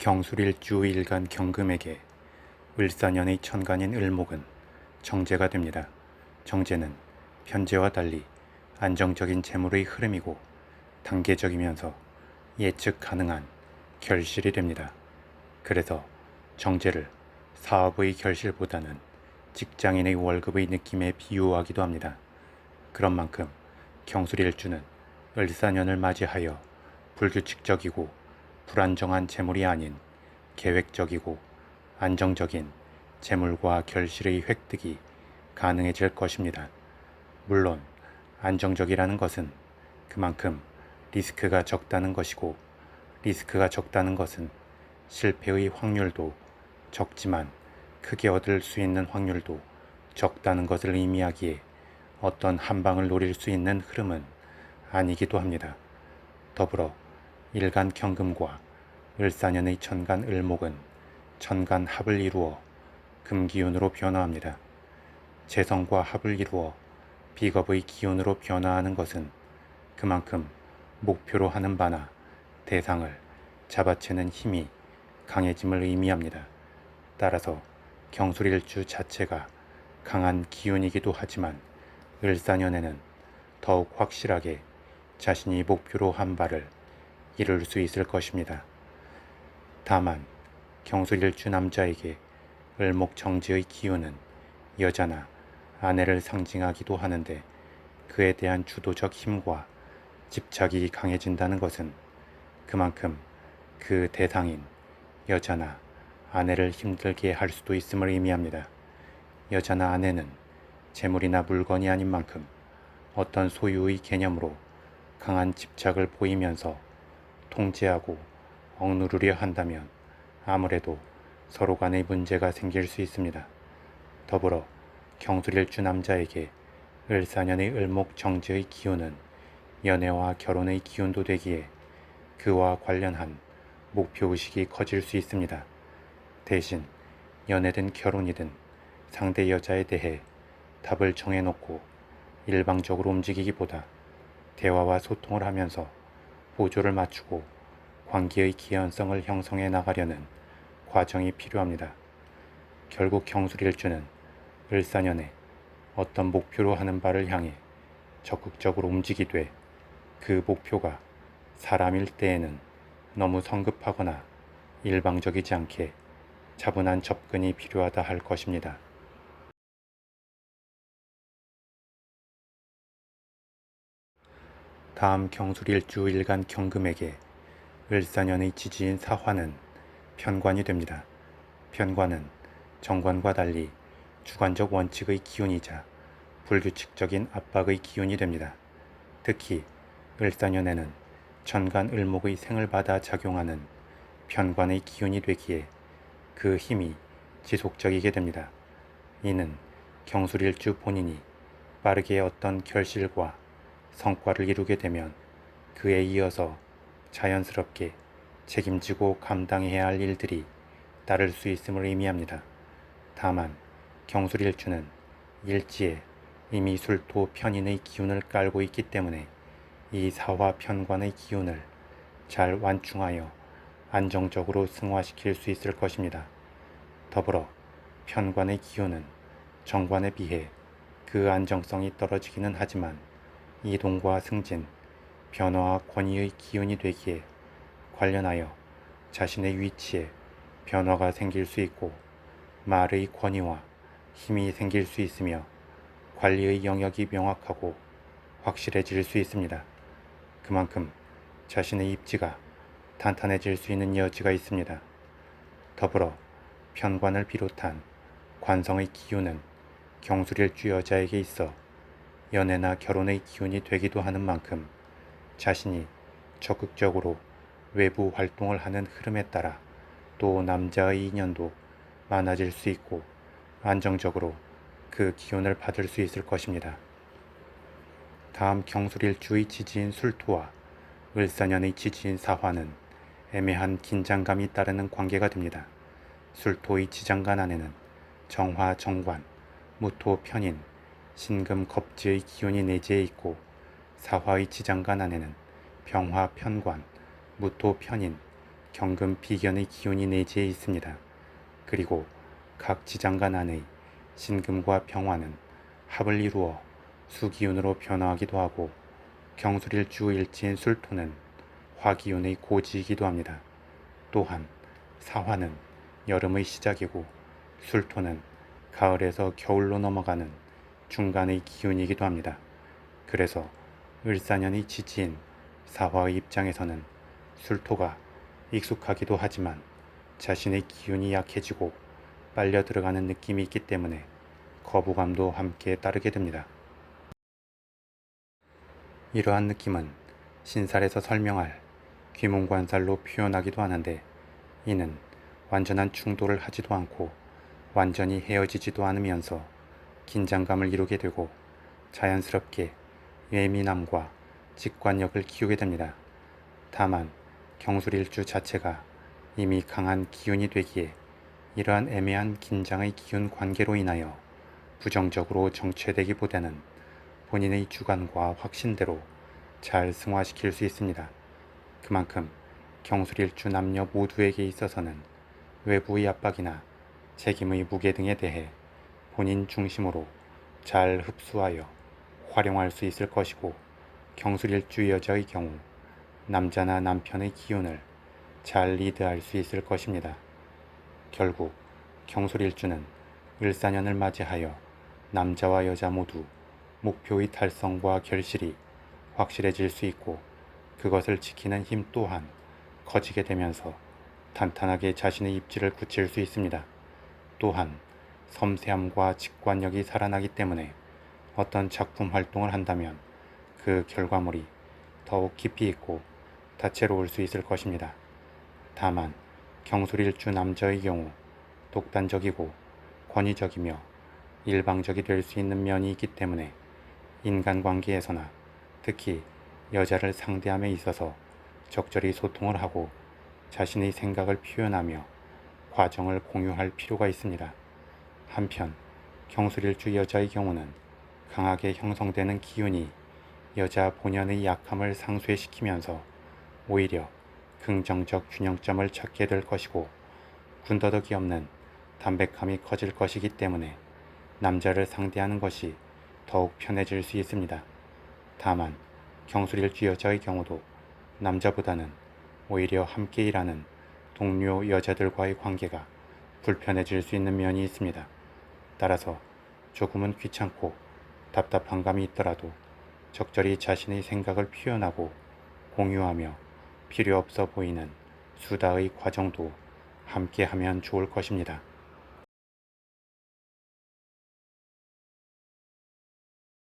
경술일주 일간 경금에게 을사년의 천간인 을목은 정제가 됩니다. 정제는 편제와 달리 안정적인 재물의 흐름이고 단계적이면서 예측 가능한 결실이 됩니다. 그래서 정제를 사업의 결실보다는 직장인의 월급의 느낌에 비유하기도 합니다. 그런 만큼 경술일주는 을사년을 맞이하여 불규칙적이고 불안정한 재물이 아닌 계획적이고 안정적인 재물과 결실의 획득이 가능해질 것입니다. 물론 안정적이라는 것은 그만큼 리스크가 적다는 것이고, 리스크가 적다는 것은 실패의 확률도 적지만 크게 얻을 수 있는 확률도 적다는 것을 의미하기에 어떤 한 방을 노릴 수 있는 흐름은 아니기도 합니다. 더불어 일간 경금과 을사년의 천간 을목은 천간 합을 이루어 금기운으로 변화합니다. 재성과 합을 이루어 비겁의 기운으로 변화하는 것은 그만큼 목표로 하는 바나 대상을 잡아채는 힘이 강해짐을 의미합니다. 따라서 경술일주 자체가 강한 기운이기도 하지만 을사년에는 더욱 확실하게 자신이 목표로 한 바를 이룰 수 있을 것입니다. 다만 경술일주 남자에게 을목 정지의 기운은 여자나 아내를 상징하기도 하는데, 그에 대한 주도적 힘과 집착이 강해진다는 것은 그만큼 그 대상인 여자나 아내를 힘들게 할 수도 있음을 의미합니다. 여자나 아내는 재물이나 물건이 아닌 만큼 어떤 소유의 개념으로 강한 집착을 보이면서 통제하고 억누르려 한다면 아무래도 서로 간의 문제가 생길 수 있습니다. 더불어 경술일주 남자에게 을사년의 을목 정지의 기운은 연애와 결혼의 기운도 되기에 그와 관련한 목표의식이 커질 수 있습니다. 대신 연애든 결혼이든 상대 여자에 대해 답을 정해놓고 일방적으로 움직이기보다 대화와 소통을 하면서 보조를 맞추고 관계의 기현성을 형성해 나가려는 과정이 필요합니다. 결국 경술일주는 을사년에 어떤 목표로 하는 바를 향해 적극적으로 움직이되, 그 목표가 사람일 때에는 너무 성급하거나 일방적이지 않게 차분한 접근이 필요하다 할 것입니다. 다음 경술일주 일간 경금에게 을사년의 지지인 사화는 편관이 됩니다. 편관은 정관과 달리 주관적 원칙의 기운이자 불규칙적인 압박의 기운이 됩니다. 특히 을사년에는 천간 을목의 생을 받아 작용하는 편관의 기운이 되기에 그 힘이 지속적이게 됩니다. 이는 경술일주 본인이 빠르게 어떤 결실과 성과를 이루게 되면 그에 이어서 자연스럽게 책임지고 감당해야 할 일들이 따를 수 있음을 의미합니다. 다만 경술일주는 일지에 이미 술토 편인의 기운을 깔고 있기 때문에 이 사화 편관의 기운을 잘 완충하여 안정적으로 승화시킬 수 있을 것입니다. 더불어 편관의 기운은 정관에 비해 그 안정성이 떨어지기는 하지만 이동과 승진, 변화와 권위의 기운이 되기에 관련하여 자신의 위치에 변화가 생길 수 있고 말의 권위와 힘이 생길 수 있으며 관리의 영역이 명확하고 확실해질 수 있습니다. 그만큼 자신의 입지가 탄탄해질 수 있는 여지가 있습니다. 더불어 편관을 비롯한 관성의 기운은 경술일주 여자에게 있어 연애나 결혼의 기운이 되기도 하는 만큼 자신이 적극적으로 외부 활동을 하는 흐름에 따라 또 남자의 인연도 많아질 수 있고 안정적으로 그 기운을 받을 수 있을 것입니다. 다음 경술일주의 지지인 술토와 을사년의 지지인 사화는 애매한 긴장감이 따르는 관계가 됩니다. 술토의 지장간 안에는 정화 정관, 무토 편인, 신금 겁지의 기운이 내재해 있고, 사화의 지장간 안에는 병화 편관, 무토 편인, 경금 비견의 기운이 내지에 있습니다. 그리고 각 지장간 안의 신금과 병화는 합을 이루어 수기운으로 변화하기도 하고 경술일주 일지인 술토는 화기운의 고지이기도 합니다. 또한 사화는 여름의 시작이고 술토는 가을에서 겨울로 넘어가는 중간의 기운이기도 합니다. 그래서 을사년의 지지인 사화의 입장에서는 술토가 익숙하기도 하지만 자신의 기운이 약해지고 빨려 들어가는 느낌이 있기 때문에 거부감도 함께 따르게 됩니다. 이러한 느낌은 신살에서 설명할 귀문관살로 표현하기도 하는데, 이는 완전한 충돌을 하지도 않고 완전히 헤어지지도 않으면서 긴장감을 이루게 되고 자연스럽게 예민함과 직관력을 키우게 됩니다. 다만 경술일주 자체가 이미 강한 기운이 되기에 이러한 애매한 긴장의 기운 관계로 인하여 부정적으로 정체되기보다는 본인의 주관과 확신대로 잘 승화시킬 수 있습니다. 그만큼 경술일주 남녀 모두에게 있어서는 외부의 압박이나 책임의 무게 등에 대해 본인 중심으로 잘 흡수하여 활용할 수 있을 것이고, 경술일주 여자의 경우 남자나 남편의 기운을 잘 리드할 수 있을 것입니다. 결국 경술일주는 을사년을 맞이하여 남자와 여자 모두 목표의 달성과 결실이 확실해질 수 있고, 그것을 지키는 힘 또한 커지게 되면서 탄탄하게 자신의 입지를 굳힐 수 있습니다. 또한 섬세함과 직관력이 살아나기 때문에 어떤 작품 활동을 한다면 그 결과물이 더욱 깊이 있고 다채로울 수 있을 것입니다. 다만 경술일주 남자의 경우 독단적이고 권위적이며 일방적이 될 수 있는 면이 있기 때문에 인간관계에서나 특히 여자를 상대함에 있어서 적절히 소통을 하고 자신의 생각을 표현하며 과정을 공유할 필요가 있습니다. 한편 경술일주 여자의 경우는 강하게 형성되는 기운이 여자 본연의 약함을 상쇄시키면서 오히려 긍정적 균형점을 찾게 될 것이고, 군더더기 없는 담백함이 커질 것이기 때문에 남자를 상대하는 것이 더욱 편해질 수 있습니다. 다만 경술일주 여자의 경우도 남자보다는 오히려 함께 일하는 동료 여자들과의 관계가 불편해질 수 있는 면이 있습니다. 따라서 조금은 귀찮고 답답한 감이 있더라도 적절히 자신의 생각을 표현하고 공유하며 필요 없어 보이는 수다의 과정도 함께 하면 좋을 것입니다.